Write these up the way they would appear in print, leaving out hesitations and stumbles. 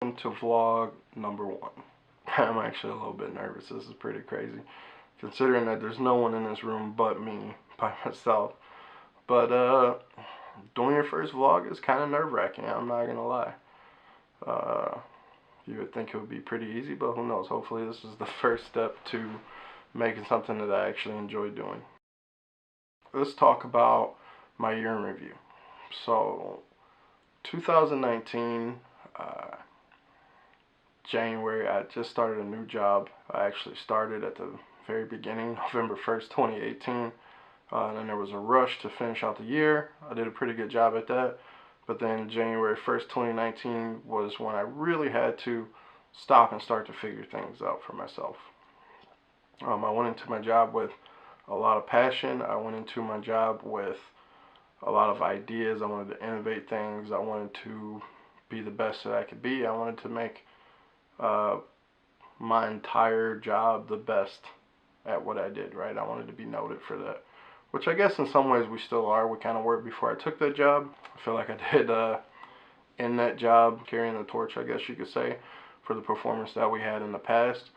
To vlog number 1. I'm actually a little bit nervous. This is pretty crazy, considering that there's no one in this room but me by myself. But doing your first vlog is kind of nerve-wracking, I'm not gonna lie. Uh, you would think it would be pretty easy, but who knows? Hopefully this is the first step to making something that I actually enjoy doing. Let's talk about my year in review. So, 2019, January, I just started a new job. I actually started at the very beginning, November 1st, 2018. And then there was a rush to finish out the year. I did a pretty good job at that. But then January 1st, 2019 was when I really had to stop and start to figure things out for myself. I went into my job with a lot of passion. I went into my job with a lot of ideas. I wanted to innovate things. I wanted to be the best that I could be. I wanted to make my entire job the best at what I did, right? I wanted to be noted for that, which I guess in some ways we still are. We kind of were before I took that job. I feel like I did in that job, carrying the torch, I guess you could say, for the performance that we had in the past.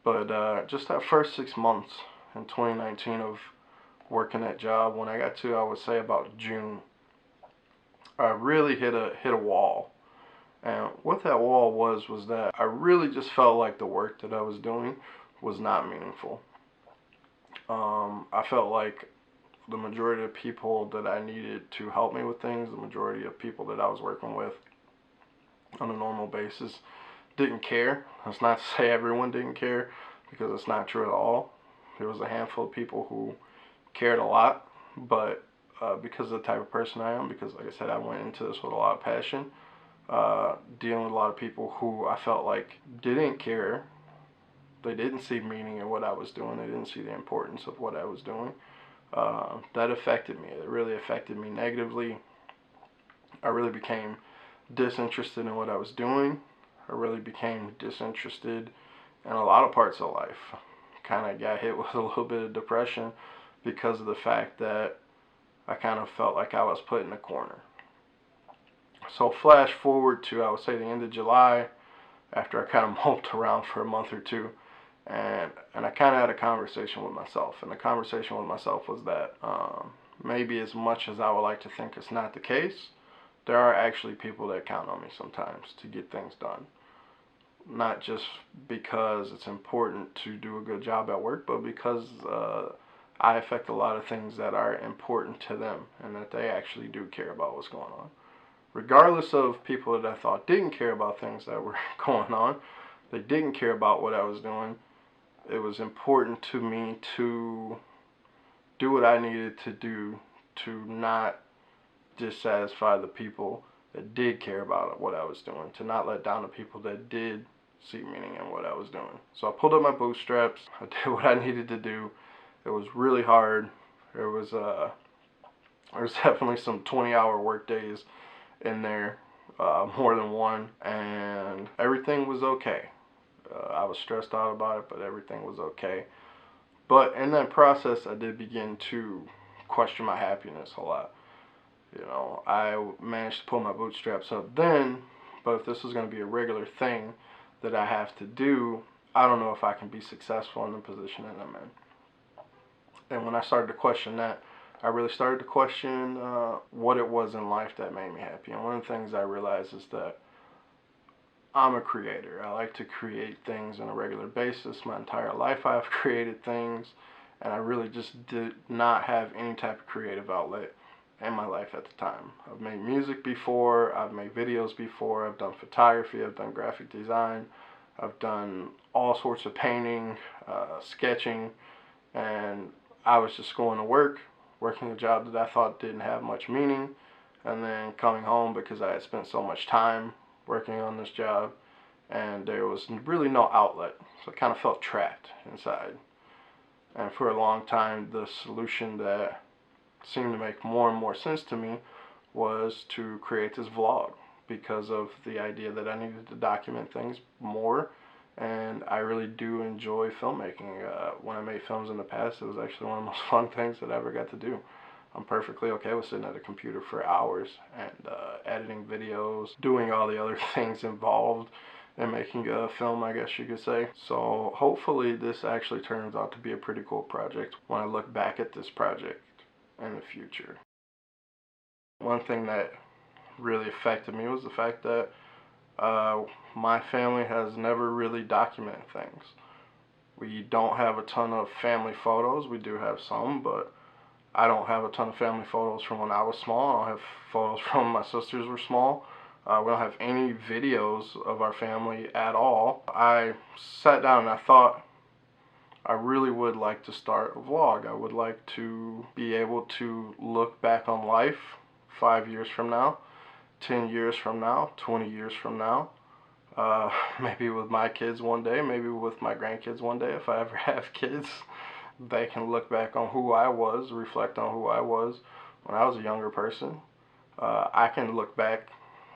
But just that first 6 months in 2019 of working that job, when I got to, I would say about June, I really hit a wall. And what that wall was that I really just felt like the work that I was doing was not meaningful. I felt like the majority of people that I needed to help me with things, the majority of people that I was working with on a normal basis, didn't care. That's not to say everyone didn't care, because it's not true at all. There was a handful of people who cared a lot, but because of the type of person I am, because like I said, I went into this with a lot of passion, dealing with a lot of people who I felt like didn't care. They didn't see meaning in what I was doing. They didn't see the importance of what I was doing. That affected me. It really affected me negatively. I really became disinterested in what I was doing. I really became disinterested in a lot of parts of life. Kind of got hit with a little bit of depression because of the fact that I kind of felt like I was put in a corner. So flash forward to, I would say, the end of July, after I kind of moped around for a month or two, and I kind of had a conversation with myself. And the conversation with myself was that maybe as much as I would like to think it's not the case, there are actually people that count on me sometimes to get things done. Not just because it's important to do a good job at work, but because I affect a lot of things that are important to them and that they actually do care about what's going on. Regardless of people that I thought didn't care about things that were going on, they didn't care about what I was doing, it was important to me to do what I needed to do to not dissatisfy the people that did care about what I was doing, to not let down the people that did see meaning in what I was doing. So I pulled up my bootstraps. I did what I needed to do. It was really hard. There was definitely some 20-hour work days in there, more than one, and everything was okay. I was stressed out about it, but everything was okay. But in that process, I did begin to question my happiness a lot. You know, I managed to pull my bootstraps up then, but if this is going to be a regular thing that I have to do, I don't know if I can be successful in the position that I'm in. And when I started to question that, I really started to question what it was in life that made me happy. And one of the things I realized is that I'm a creator. I like to create things on a regular basis. My entire life I've created things, and I really just did not have any type of creative outlet in my life at the time. I've made music before, I've made videos before, I've done photography, I've done graphic design, I've done all sorts of painting, sketching, and I was just going to work, working a job that I thought didn't have much meaning, and then coming home because I had spent so much time working on this job, and there was really no outlet, so I kind of felt trapped inside. And for a long time, the solution that seemed to make more and more sense to me was to create this vlog, because of the idea that I needed to document things more, and I really do enjoy filmmaking. When I made films in the past, it was actually one of the most fun things that I ever got to do. I'm perfectly okay with sitting at a computer for hours and editing videos, doing all the other things involved in making a film, I guess you could say. So hopefully this actually turns out to be a pretty cool project when I look back at this project in the future. One thing that really affected me was the fact that my family has never really documented things. We don't have a ton of family photos. We do have some, but I don't have a ton of family photos from when I was small. I don't have photos from my sisters were small. We don't have any videos of our family at all. I sat down and I thought I really would like to start a vlog. I would like to be able to look back on life 5 years from now, 10 years from now, 20 years from now. Maybe with my kids one day, maybe with my grandkids one day if I ever have kids. They can look back on who I was, reflect on who I was when I was a younger person. I can look back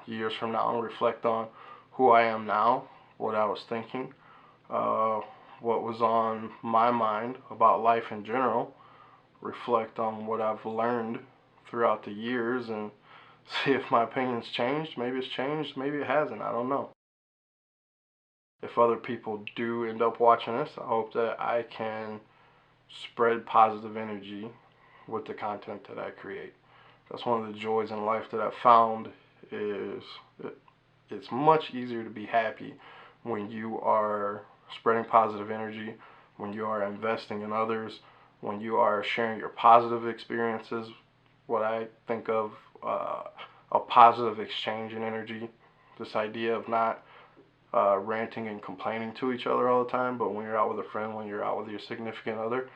years from now and reflect on who I am now, what I was thinking, what was on my mind about life in general, reflect on what I've learned throughout the years and see if my opinion's changed. Maybe it's changed, maybe it hasn't, I don't know. If other people do end up watching this, I hope that I can spread positive energy with the content that I create. That's one of the joys in life that I've found is it's much easier to be happy when you are spreading positive energy, when you are investing in others, when you are sharing your positive experiences, what I think of a positive exchange in energy, this idea of not ranting and complaining to each other all the time, but when you're out with a friend, when you're out with your significant other,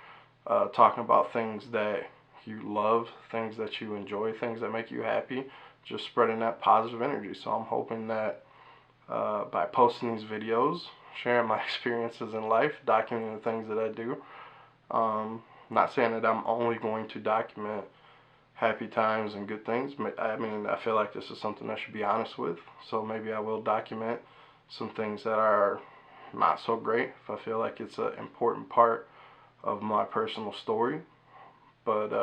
talking about things that you love, things that you enjoy, things that make you happy, just spreading that positive energy. So I'm hoping that by posting these videos, sharing my experiences in life, documenting the things that I do, not saying that I'm only going to document happy times and good things. I mean, I feel like this is something I should be honest with, so maybe I will document some things that are not so great if I feel like it's an important part of my personal story. But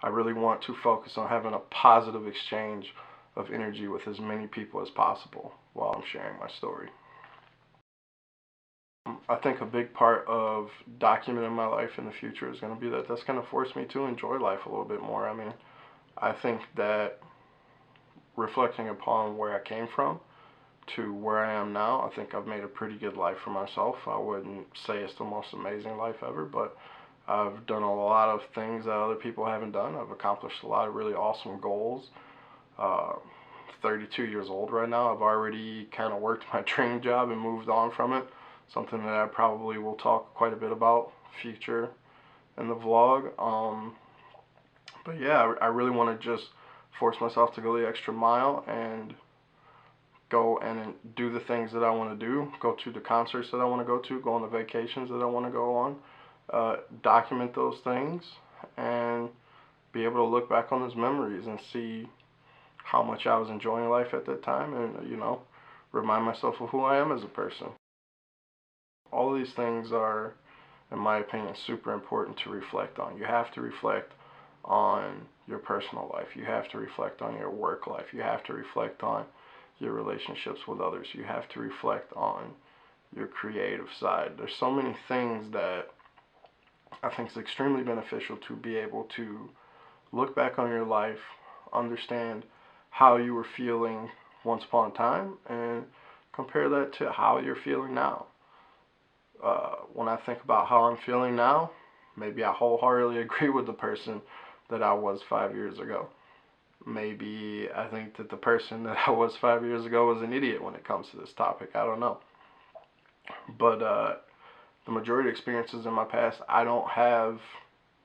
I really want to focus on having a positive exchange of energy with as many people as possible while I'm sharing my story. I think a big part of documenting my life in the future is going to be that that's going to force me to enjoy life a little bit more. I mean, I think that reflecting upon where I came from to where I am now, I think I've made a pretty good life for myself. I wouldn't say it's the most amazing life ever, but I've done a lot of things that other people haven't done. I've accomplished a lot of really awesome goals. 32 years old right now. I've already kind of worked my dream job and moved on from it. Something that I probably will talk quite a bit about future in the vlog. But yeah, I really want to just force myself to go the extra mile and go and do the things that I want to do, go to the concerts that I want to go to, go on the vacations that I want to go on, document those things, and be able to look back on those memories and see how much I was enjoying life at that time and, you know, remind myself of who I am as a person. All of these things are, in my opinion, super important to reflect on. You have to reflect on your personal life. You have to reflect on your work life. You have to reflect on your relationships with others. You have to reflect on your creative side. There's so many things that I think is extremely beneficial to be able to look back on your life, understand how you were feeling once upon a time, and compare that to how you're feeling now. When I think about how I'm feeling now, maybe I wholeheartedly agree with the person that I was 5 years ago. Maybe I think that the person that I was 5 years ago was an idiot when it comes to this topic. I don't know. But the majority of experiences in my past, I don't have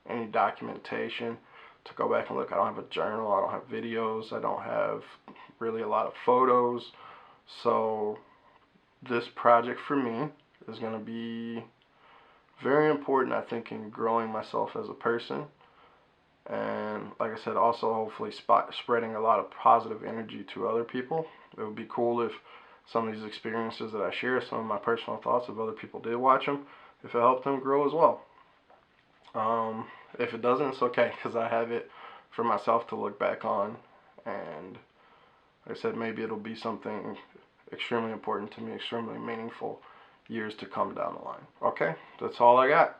any documentation to go back and look. I don't have a journal. I don't have videos. I don't have really a lot of photos. So this project for me is going to be very important, I think, in growing myself as a person. And like I said, also hopefully spreading a lot of positive energy to other people. It would be cool if some of these experiences that I share, some of my personal thoughts, if other people did watch them, if it helped them grow as well. If it doesn't, it's okay, because I have it for myself to look back on, and like I said, maybe it'll be something extremely important to me, extremely meaningful years to come down the line. Okay, that's all I got.